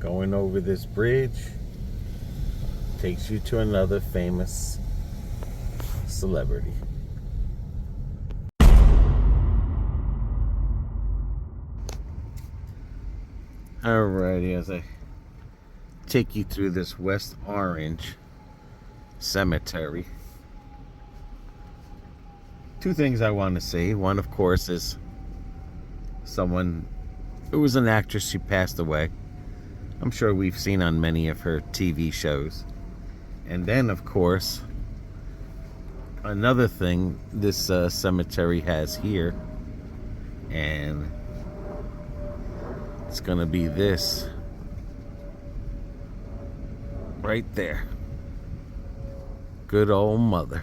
Going over this bridge takes you to another famous celebrity. Alrighty, as I take you through this West Orange Cemetery, two things I want to say. One, of course, is someone who was an actress. She passed away. I'm sure we've seen on many of her TV shows. And then, of course, another thing this cemetery has here, and it's gonna be this right there. Good old mother.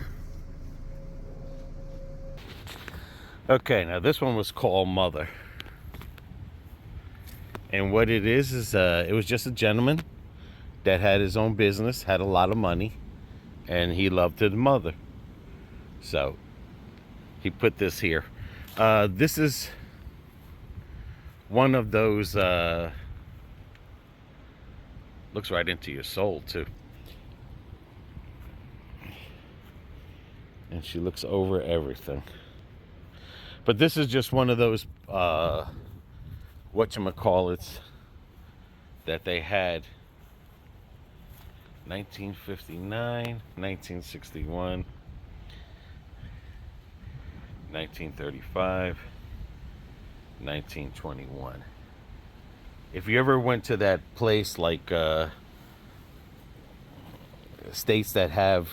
Okay, now this one was called Mother. And what it is it was just a gentleman that had his own business, had a lot of money, and he loved his mother. So he put this here. This is one of those, looks right into your soul too. And she looks over everything. But this is just one of those, whatchamacallits that they had. 1959, 1961, 1935, 1921. If you ever went to that place like states that have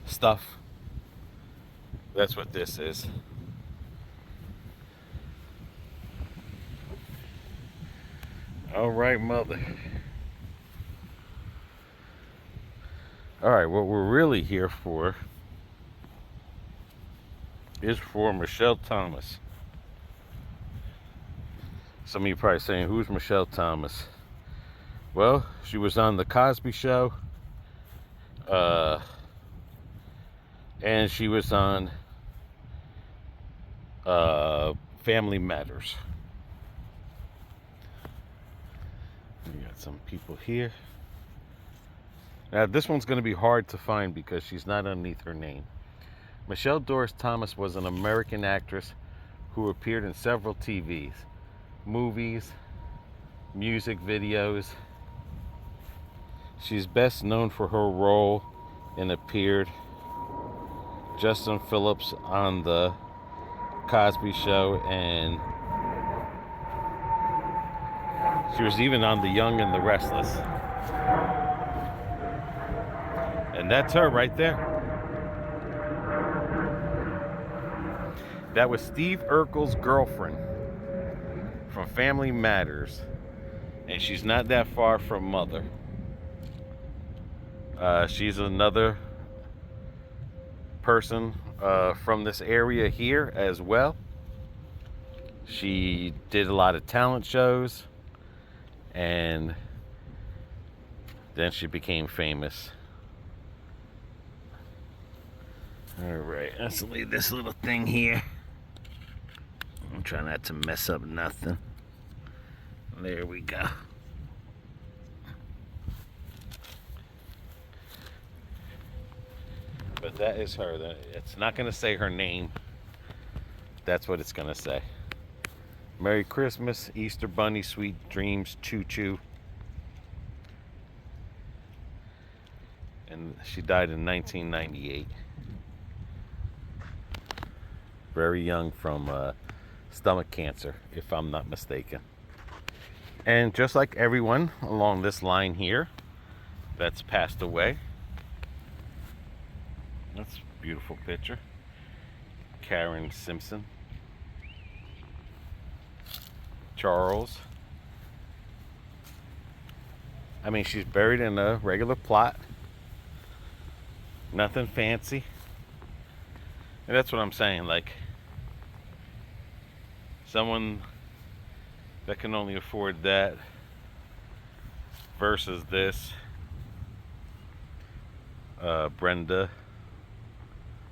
stuff, that's what this is. All right, mother. All right, what we're really here for is for Michelle Thomas. Some of you probably saying, who's Michelle Thomas? Well, she was on the Cosby Show, and she was on Family Matters. We got some people here. Now, this one's going to be hard to find because she's not underneath her name. Michelle Doris Thomas was an American actress who appeared in several TVs, movies, music videos. She's best known for her role in appeared Justin Phillips on the Cosby Show, and she was even on The Young and the Restless. And that's her right there. That was Steve Urkel's girlfriend from Family Matters. And she's not that far from Mother. She's another person from this area here as well. She did a lot of talent shows, and then she became famous. All right, let's leave this little thing here. I'm trying not to mess up nothing. There we go. But that is her. It's not going to say her name. That's what it's going to say. Merry Christmas, Easter Bunny, Sweet Dreams, Choo Choo. And she died in 1998. Very young from stomach cancer, if I'm not mistaken. And just like everyone along this line here that's passed away. That's a beautiful picture. Karen Simpson. Charles. I mean, she's buried in a regular plot. Nothing fancy. And that's what I'm saying, like, someone that can only afford that versus this, Brenda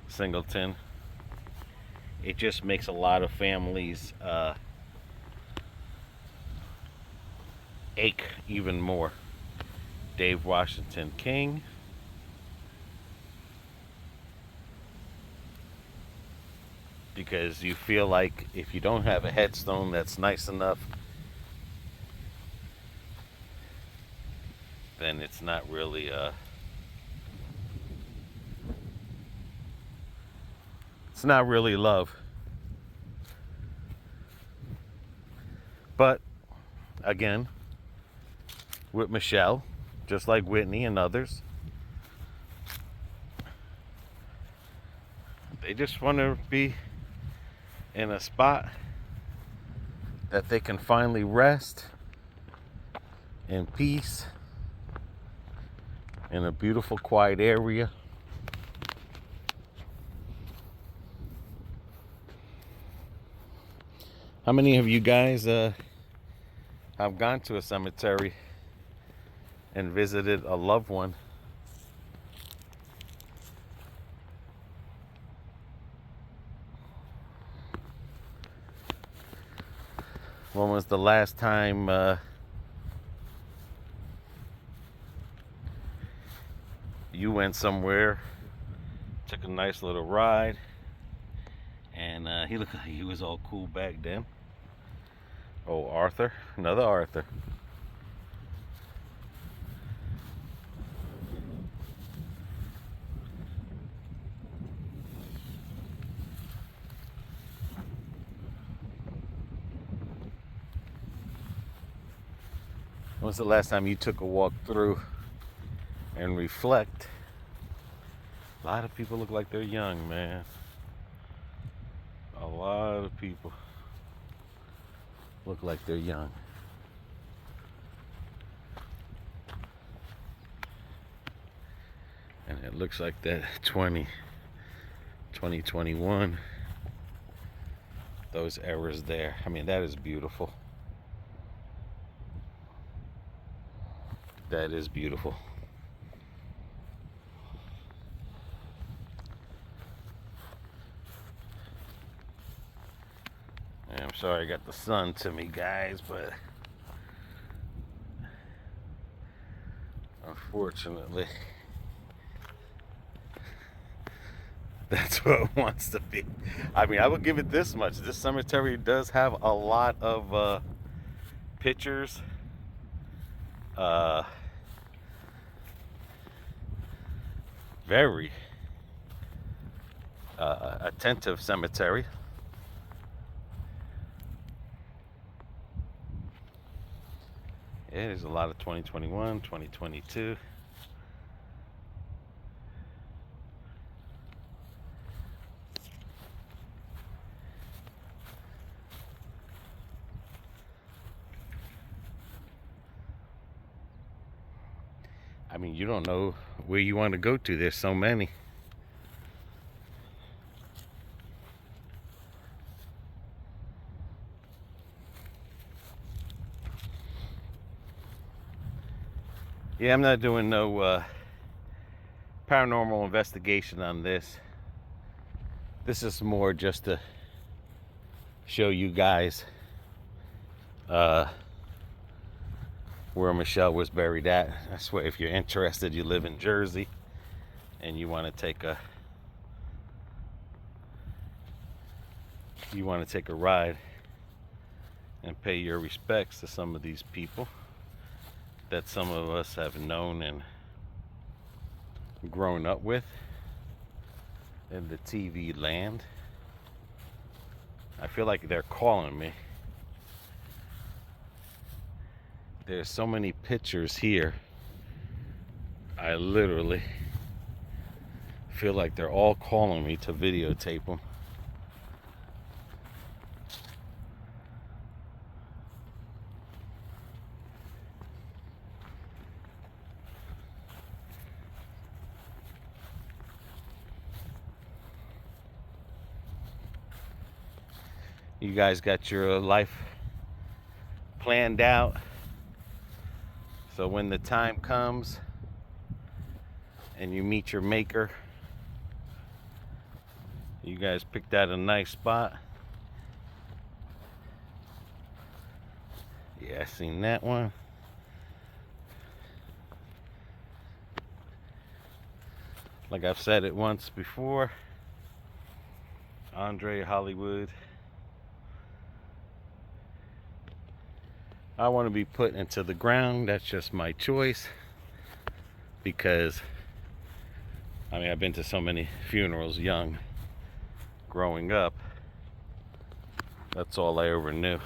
Singleton. It just makes a lot of families ache even more. Dave Washington King. Because you feel like if you don't have a headstone that's nice enough, then it's not really love. But again, with Michelle, just like Whitney and others, they just want to be in a spot that they can finally rest in peace in a beautiful, quiet area. How many of you guys have gone to a cemetery and visited a loved one? When was the last time you went somewhere, took a nice little ride, and he looked like he was all cool back then? Oh, Arthur, another Arthur. When was the last time you took a walk through and reflect? A lot of people look like they're young, man. A lot of people look like they're young. And it looks like that 2021, those errors there. I mean, that is beautiful. That is beautiful. And I'm sorry I got the sun to me, guys, but unfortunately, that's what it wants to be. I mean, I will give it this much. This cemetery does have a lot of pictures. Very attentive cemetery. Yeah, there's a lot of 2021, 2022. I mean, you don't know where you want to go to. There's so many. Yeah, I'm not doing no paranormal investigation on this. This is more just to show you guys where Michelle was buried at. I swear, if you're interested, you live in Jersey and you want to take a ride and pay your respects to some of these people that some of us have known and grown up with in the TV land. I feel like they're calling me. There's so many pictures here. I literally feel like they're all calling me to videotape them. You guys got your life planned out, so when the time comes and you meet your maker, you guys picked out a nice spot. Yeah, I seen that one. Like I've said it once before, Andre Hollywood, I want to be put into the ground. That's just my choice, because I mean, I've been to so many funerals young, growing up. That's all I ever knew.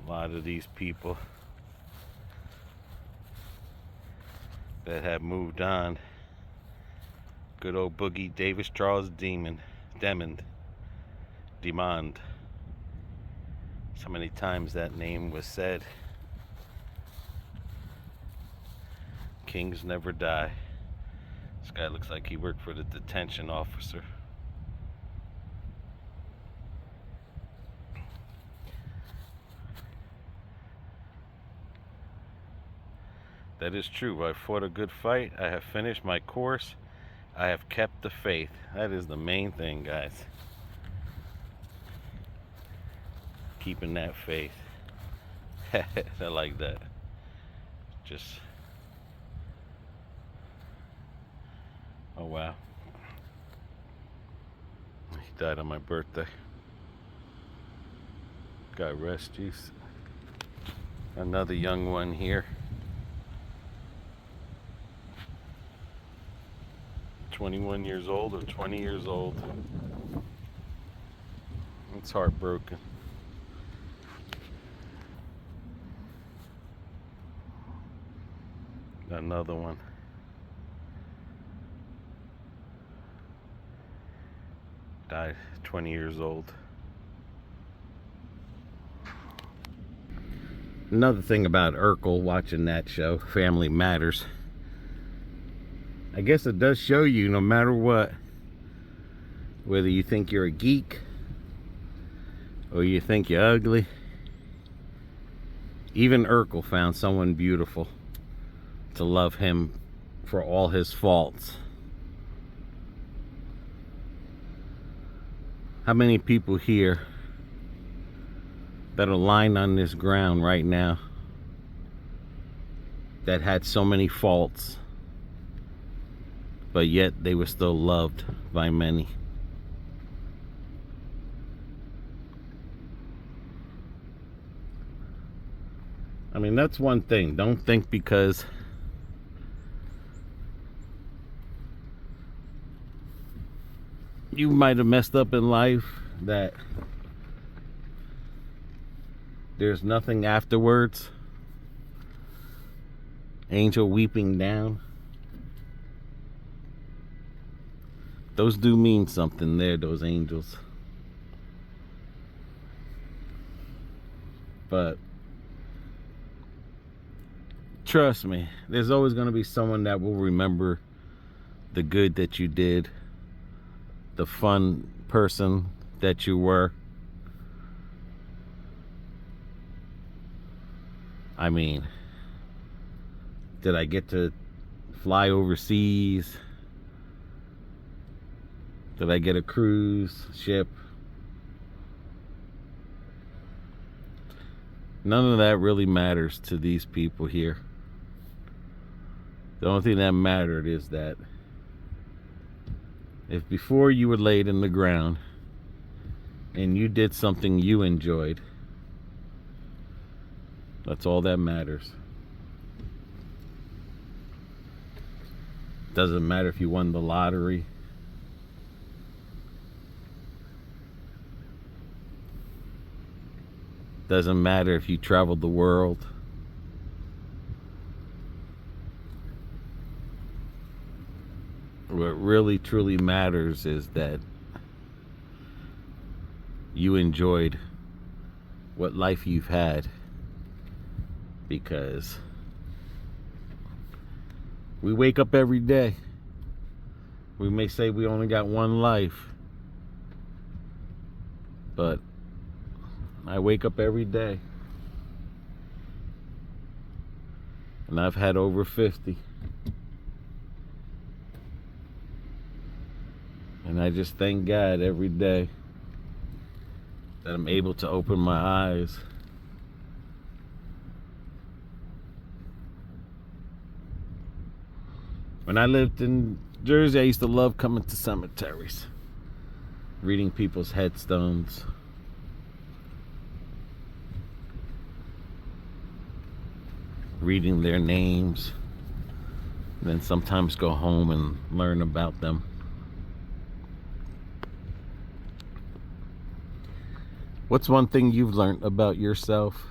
A lot of these people that have moved on. Good old Boogie Davis Charles Demond. So many times that name was said. Kings never die. This guy looks like he worked for the detention officer. That is true. I fought a good fight. I have finished my course. I have kept the faith. That is the main thing, guys. Keeping that faith. I like that. Just... oh wow. He died on my birthday. God rest, jeez. Another young one here. 21 years old or 20 years old. It's heartbroken. Another one. Died 20 years old. Another thing about Urkel, watching that show, Family Matters, I guess it does show you, no matter what, whether you think you're a geek or you think you're ugly, even Urkel found someone beautiful to love him for all his faults. How many people here that are lying on this ground right now that had so many faults, but yet they were still loved by many? I mean, that's one thing. Don't think because you might have messed up in life that there's nothing afterwards. Angel weeping down. Those do mean something there, those angels. But trust me, there's always going to be someone that will remember the good that you did, the fun person that you were. I mean, did I get to fly overseas? Did I get a cruise ship? None of that really matters to these people here. The only thing that mattered is that if before you were laid in the ground and you did something you enjoyed, that's all that matters. Doesn't matter if you won the lottery. Doesn't matter if you traveled the world. What really truly matters is that you enjoyed what life you've had, because we wake up every day. We may say we only got one life, but I wake up every day, and I've had over 50. And I just thank God every day that I'm able to open my eyes When I lived in Jersey, I used to love coming to cemeteries, reading people's headstones. Reading their names. And then sometimes go home and learn about them. What's one thing you've learned about yourself?